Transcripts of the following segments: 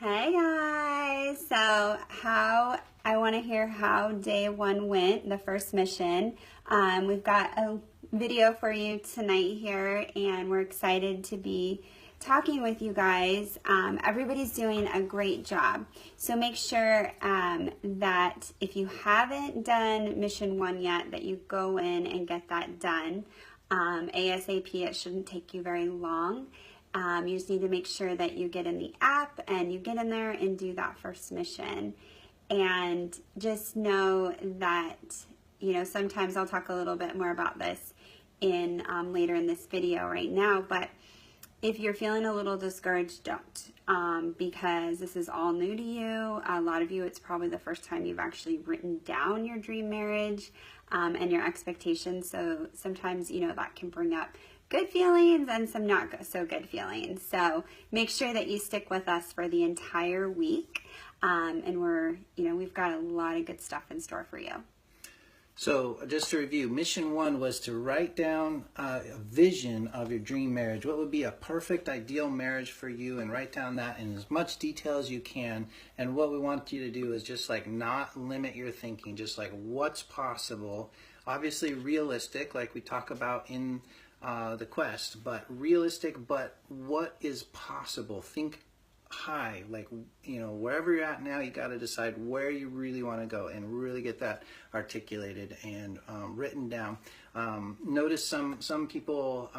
Hey guys, I want to hear how day one went, the first mission. We've got a video for you tonight here, and we're excited to be talking with you guys. Everybody's doing a great job, so make sure that if you haven't done mission one yet, that you go in and get that done ASAP. It shouldn't take you very long. You just need to make sure that you get in the app and you get in there and do that first mission. And just know that, sometimes I'll talk a little bit more about this in later in this video right now, but if you're feeling a little discouraged, don't, because this is all new to you. A lot of you, it's probably the first time you've actually written down your dream marriage and your expectations. So sometimes, that can bring up good feelings and some not so good feelings. So make sure that you stick with us for the entire week. And we've got a lot of good stuff in store for you. So just to review, mission one was to write down a vision of your dream marriage. What would be a perfect, ideal marriage for you, and write down that in as much detail as you can. And what we want you to do is just not limit your thinking, just what's possible. Obviously realistic, like we talk about in the quest, but realistic, but what is possible. Think high, wherever you're at now, you got to decide where you really want to go and really get that articulated and written down. Notice some people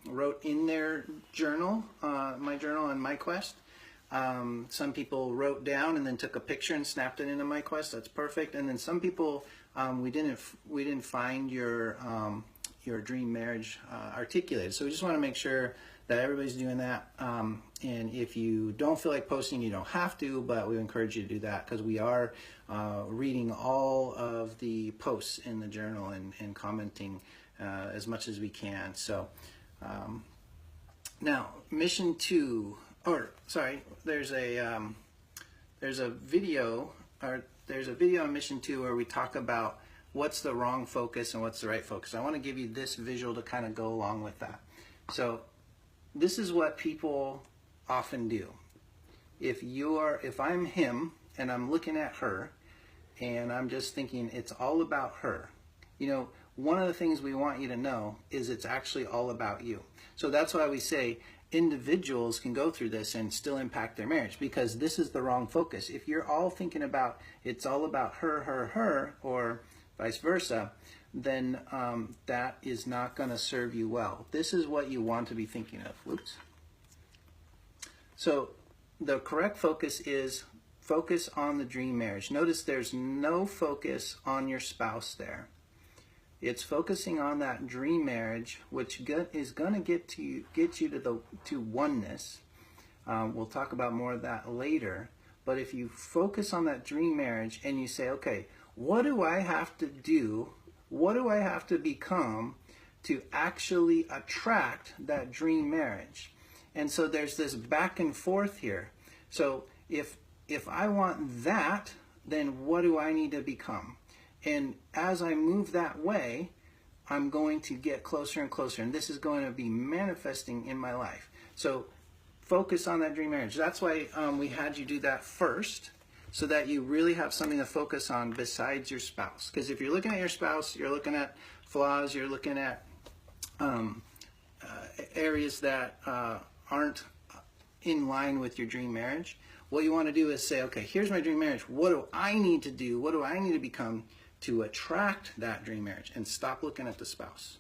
wrote in their journal, my journal and my quest. Some people wrote down and then took a picture and snapped it into my quest. That's perfect. And then some people, we didn't find your dream marriage articulated. So we just want to make sure that everybody's doing that. And if you don't feel like posting, you don't have to, but we encourage you to do that because we are reading all of the posts in the journal and commenting as much as we can. So now mission two, there's a video on mission two where we talk about what's the wrong focus and what's the right focus. I want to give you this visual to kind of go along with that. So this is what people often do. If I'm him and I'm looking at her and I'm just thinking it's all about her, one of the things we want you to know is it's actually all about you. So that's why we say individuals can go through this and still impact their marriage, because this is the wrong focus. If you're all thinking about it's all about her, or vice versa, then that is not going to serve you well. This is what you want to be thinking of. Whoops. So the correct focus is focus on the dream marriage. Notice there's no focus on your spouse there. It's focusing on that dream marriage, which is going to get you to oneness. We'll talk about more of that later. But if you focus on that dream marriage and you say, okay, what do I have to do? What do I have to become to actually attract that dream marriage? And so there's this back and forth here. So if I want that, then what do I need to become? And as I move that way, I'm going to get closer and closer. And this is going to be manifesting in my life. So focus on that dream marriage. That's why we had you do that first, so that you really have something to focus on besides your spouse. Because if you're looking at your spouse, you're looking at flaws, you're looking at areas that aren't in line with your dream marriage. What you want to do is say, okay, here's my dream marriage. What do I need to do? What do I need to become to attract that dream marriage? And stop looking at the spouse.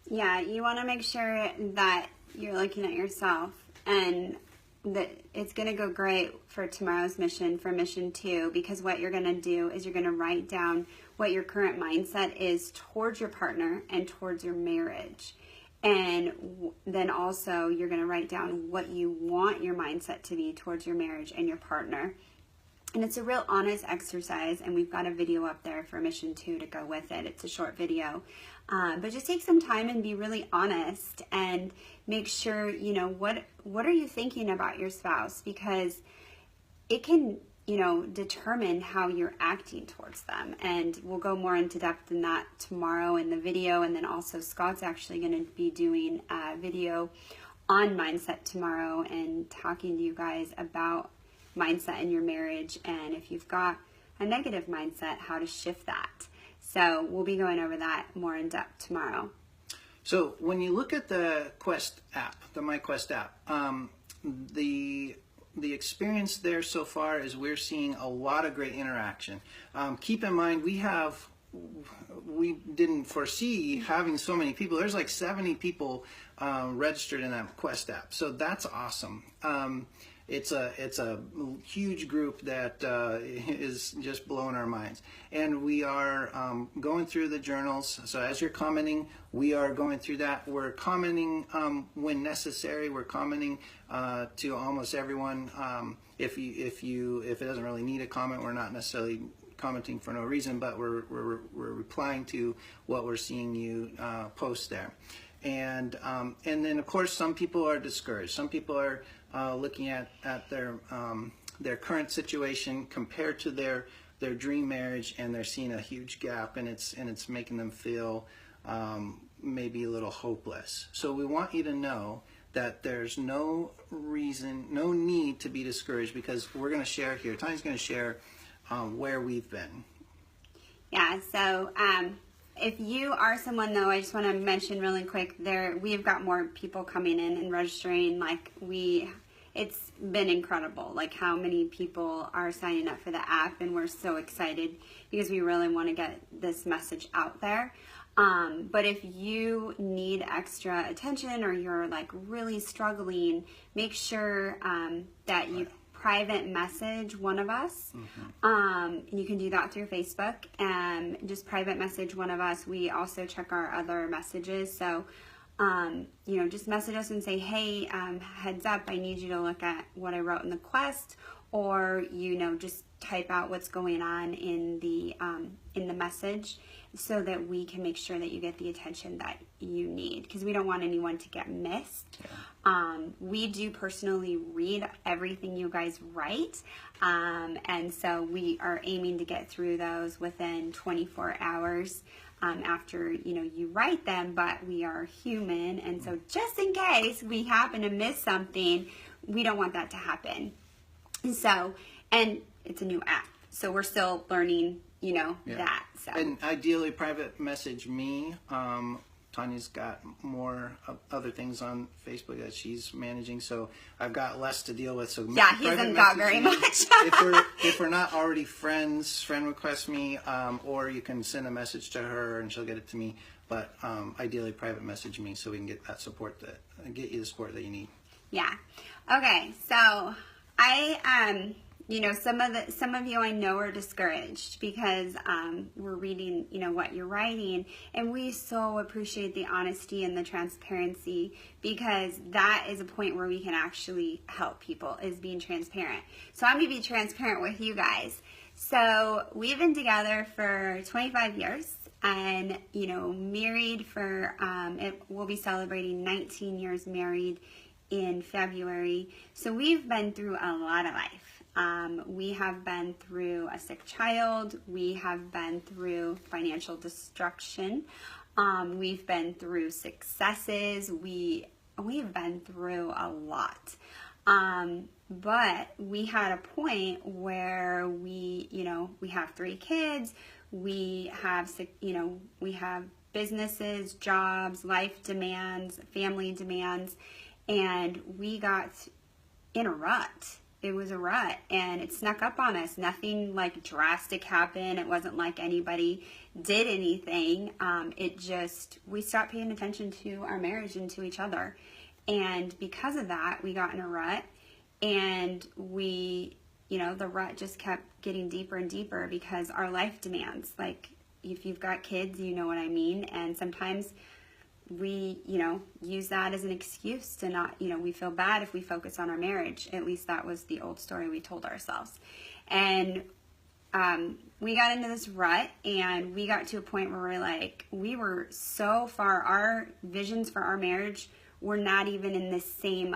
Yeah, you want to make sure that you're looking at yourself, and that it's going to go great for tomorrow's mission, for mission two, because what you're going to do is you're going to write down what your current mindset is towards your partner and towards your marriage. And then also you're going to write down what you want your mindset to be towards your marriage and your partner. And it's a real honest exercise, and we've got a video up there for mission two to go with it. It's a short video. But just take some time and be really honest and make sure, what are you thinking about your spouse? Because it can, determine how you're acting towards them. And we'll go more into depth in that tomorrow in the video. And then also Scott's actually going to be doing a video on mindset tomorrow and talking to you guys about mindset in your marriage, and if you've got a negative mindset, how to shift that. So we'll be going over that more in depth tomorrow. So when you look at the Quest app, the MyQuest app, the experience there so far is we're seeing a lot of great interaction. Keep in mind, we didn't foresee having so many people. There's like 70 people registered in that Quest app, so that's awesome. It's a huge group that is just blowing our minds, and we are going through the journals. So as you're commenting, we are going through that. We're commenting when necessary. We're commenting to almost everyone. If it doesn't really need a comment, we're not necessarily commenting for no reason, but we're replying to what we're seeing you post there. And then of course some people are discouraged. Some people are looking at their current situation compared to their dream marriage, and they're seeing a huge gap, and it's making them feel maybe a little hopeless. So we want you to know that there's no reason, no need to be discouraged, because we're going to share here. Tanya's going to share where we've been. Yeah, so if you are someone, though, I just want to mention really quick, we've got more people coming in and registering. It's been incredible, like how many people are signing up for the app, and we're so excited because we really want to get this message out there. But if you need extra attention, or you're like really struggling, make sure that you private message one of us. You can do that through Facebook, and just private message one of us. We also check our other messages, so just message us and say, hey, heads up, I need you to look at what I wrote in the Quest, or just type out what's going on in the message, so that we can make sure that you get the attention that you need, because we don't want anyone to get missed. We do personally read everything you guys write, and so we are aiming to get through those within 24 hours after you write them. But we are human, and so just in case we happen to miss something, we don't want that to happen. So, and it's a new app, so we're still learning that. So, and ideally private message me. Tanya's got more other things on Facebook that she's managing, so I've got less to deal with. So yeah, he hasn't got very much. if we're not already friends, friend request me, or you can send a message to her and she'll get it to me. But ideally private message me, so we can get that support, get you the support that you need. Yeah. Okay. So some of you I know are discouraged because we're reading, what you're writing, and we so appreciate the honesty and the transparency, because that is a point where we can actually help people, is being transparent. So I'm going to be transparent with you guys. So we've been together for 25 years, and married for we'll be celebrating 19 years married in February. So we've been through a lot of life. We have been through a sick child. We have been through financial destruction. We've been through successes. We've been through a lot. But we had a point where we have 3 kids. We have businesses, jobs, life demands, family demands, and we got in a rut. It was a rut, and it snuck up on us. Nothing like drastic happened. It wasn't like anybody did anything. We stopped paying attention to our marriage and to each other. And because of that, we got in a rut, and the rut just kept getting deeper and deeper because our life demands. Like, if you've got kids, you know what I mean. And sometimes we, use that as an excuse to not, we feel bad if we focus on our marriage. At least that was the old story we told ourselves. And we got into this rut, and we got to a point where we were so far, our visions for our marriage were not even in the same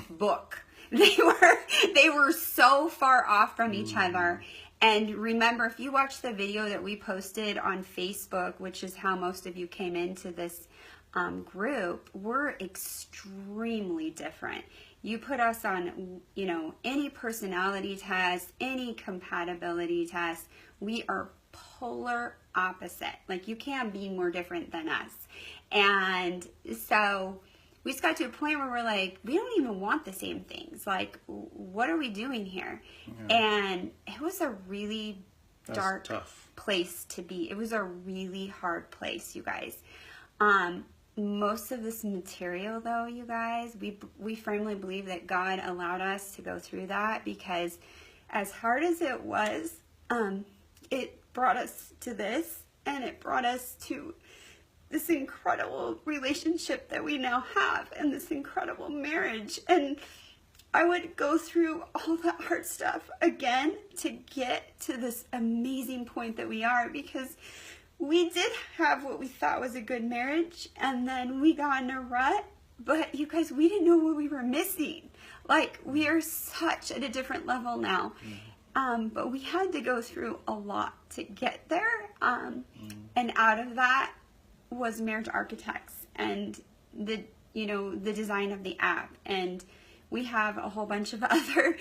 book. They were so far off from each other. And remember, if you watch the video that we posted on Facebook, which is how most of you came into this group, we're extremely different. You put us on, you know, any personality test, any compatibility test. We are polar opposite. Like, you can't be more different than us. And so we just got to a point where we're like, we don't even want the same things. Like, what are we doing here? Yeah. And it was a really dark place to be. It was a really hard place, you guys. Most of this material, though, you guys, we firmly believe that God allowed us to go through that, because as hard as it was, it brought us to this, and it brought us to this incredible relationship that we now have, and this incredible marriage. And I would go through all that hard stuff again to get to this amazing point that we are, because we did have what we thought was a good marriage, and then we got in a rut. But you guys, we didn't know what we were missing. Like, we are such at a different level now. But we had to go through a lot to get there. And out of that was Marriage Architects and the design of the app. And we have a whole bunch of other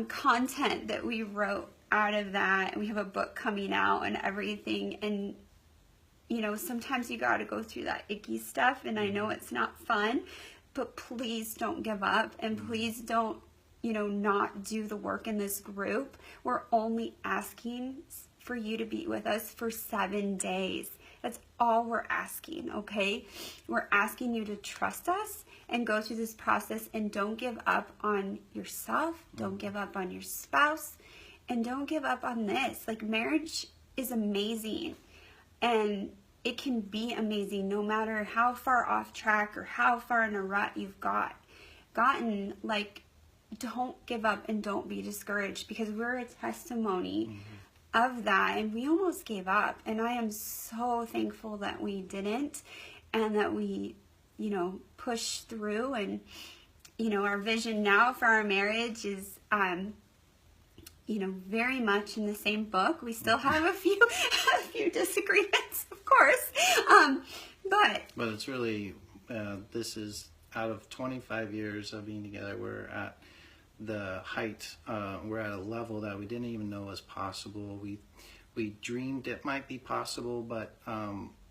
content that we wrote out of that. And we have a book coming out and everything. And, you know, sometimes you got to go through that icky stuff. And I know it's not fun, but please don't give up. And please don't, you know, not do the work in this group. We're only asking for you to be with us for 7 days. That's all we're asking, okay? We're asking you to trust us and go through this process, and don't give up on yourself. Don't give up on your spouse, and don't give up on this. Like, marriage is amazing, and it can be amazing no matter how far off track or how far in a rut you've gotten. Like, don't give up and don't be discouraged, because we're a testimony of that. And we almost gave up, and I am so thankful that we didn't, and that we, you know, pushed through. And, you know, our vision now for our marriage is, you know, very much in the same book. We still have a few disagreements, of course, but it's really this is out of 25 years of being together. We're at the height. We're at a level that we didn't even know was possible. We dreamed it might be possible, but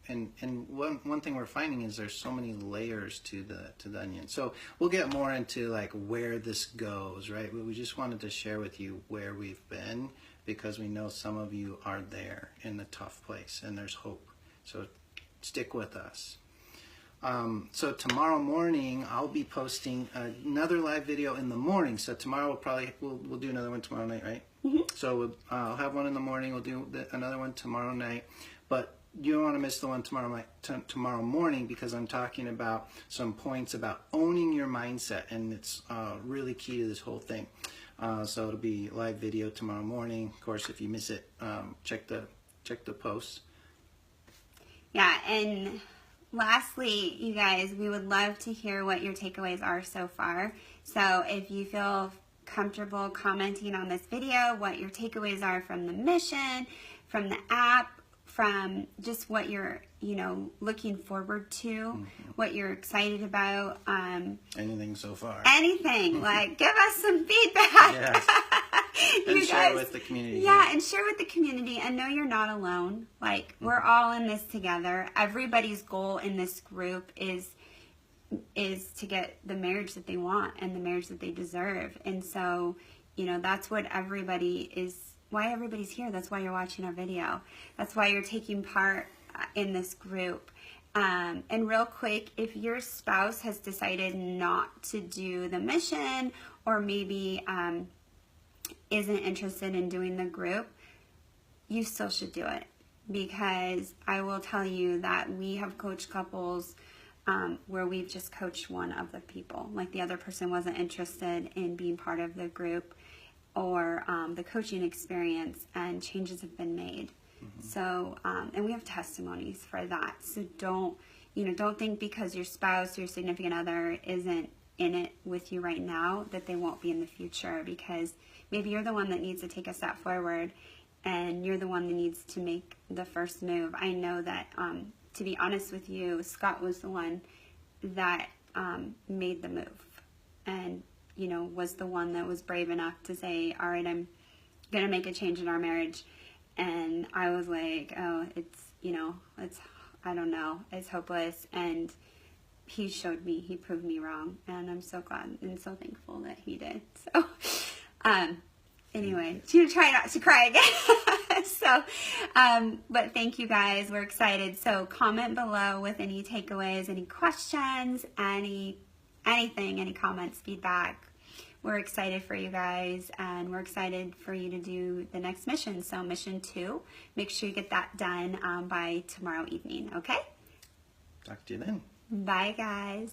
and one thing we're finding is there's so many layers to the onion. So we'll get more into like where this goes, right? But we just wanted to share with you where we've been, because we know some of you are there in the tough place, and there's hope. So stick with us. So tomorrow morning I'll be posting another live video in the morning. So tomorrow we'll do another one tomorrow night, right? So I'll have one in the morning. We'll do another one tomorrow night, but you don't want to miss the one tomorrow morning, because I'm talking about some points about owning your mindset, and it's really key to this whole thing. So it'll be live video tomorrow morning. Of course, if you miss it, check the posts. Yeah, and lastly, you guys, we would love to hear what your takeaways are so far. So if you feel comfortable commenting on this video, what your takeaways are from the mission, from the app, from just what you're, you know, looking forward to, what you're excited about. Anything so far. Anything. Like, give us some feedback. Yes. And share with the community. Yeah, and share with the community. And know you're not alone. Like, we're all in this together. Everybody's goal in this group is to get the marriage that they want and the marriage that they deserve. And so, you know, that's what why everybody's here. That's why you're watching our video. That's why you're taking part in this group. And real quick, if your spouse has decided not to do the mission, or maybe isn't interested in doing the group, you still should do it. Because I will tell you that we have coached couples where we've just coached one of the people. Like, the other person wasn't interested in being part of the group or the coaching experience, and changes have been made. So, and we have testimonies for that. So don't think because your spouse or your significant other isn't in it with you right now that they won't be in the future, because maybe you're the one that needs to take a step forward, and you're the one that needs to make the first move. I know that, to be honest with you, Scott was the one that made the move. And you know, was the one that was brave enough to say, all right, I'm going to make a change in our marriage. And I was like, oh, it's, you know, it's, I don't know, it's hopeless. And he showed me, he proved me wrong. And I'm so glad and so thankful that he did. So, anyway, to try not to cry again. So, but thank you guys. We're excited. So comment below with any takeaways, any questions, anything, any comments, feedback. We're excited for you guys, and we're excited for you to do the next mission. So mission 2, make sure you get that done by tomorrow evening. Okay? Talk to you then. Bye, guys.